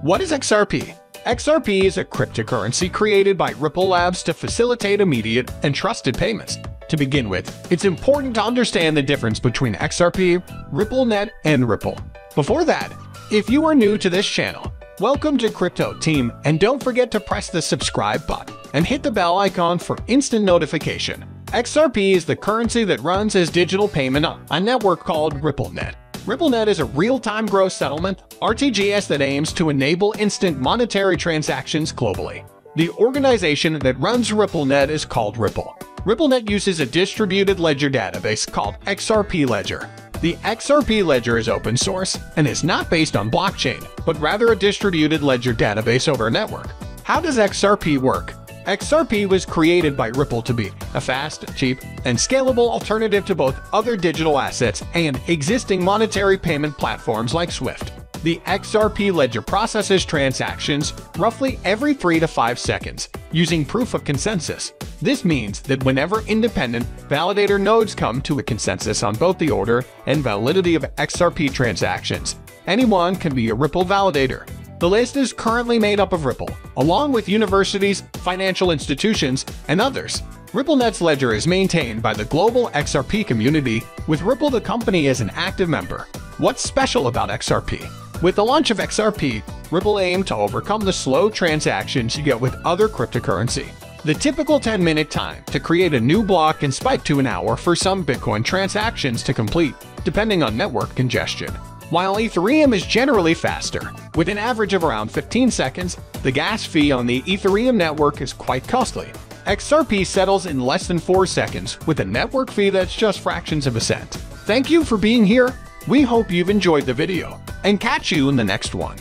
What is XRP? XRP is a cryptocurrency created by Ripple Labs to facilitate immediate and trusted payments. To begin with, it's important to understand the difference between XRP, RippleNet, and Ripple. Before that, if you are new to this channel, welcome to Crypto Team, and don't forget to press the subscribe button and hit the bell icon for instant notification. XRP is the currency that runs as digital payment on a network called RippleNet. RippleNet is a real-time gross settlement (RTGS) that aims to enable instant monetary transactions globally. The organization that runs RippleNet is called Ripple. RippleNet uses a distributed ledger database called XRP Ledger. The XRP Ledger is open source and is not based on blockchain, but rather a distributed ledger database over a network. How does XRP work? XRP was created by Ripple to be a fast, cheap, and scalable alternative to both other digital assets and existing monetary payment platforms like SWIFT. The XRP Ledger processes transactions roughly every 3 to 5 seconds using proof of consensus. This means that whenever independent validator nodes come to a consensus on both the order and validity of XRP transactions, anyone can be a Ripple validator. The list is currently made up of Ripple, along with universities, financial institutions, and others. RippleNet's ledger is maintained by the global XRP community, with Ripple the company as an active member. What's special about XRP? With the launch of XRP, Ripple aimed to overcome the slow transactions you get with other cryptocurrency. The typical 10-minute time to create a new block can spike to an hour for some Bitcoin transactions to complete, depending on network congestion. While Ethereum is generally faster, with an average of around 15 seconds, the gas fee on the Ethereum network is quite costly. XRP settles in less than 4 seconds with a network fee that's just fractions of a cent. Thank you for being here. We hope you've enjoyed the video, and catch you in the next one.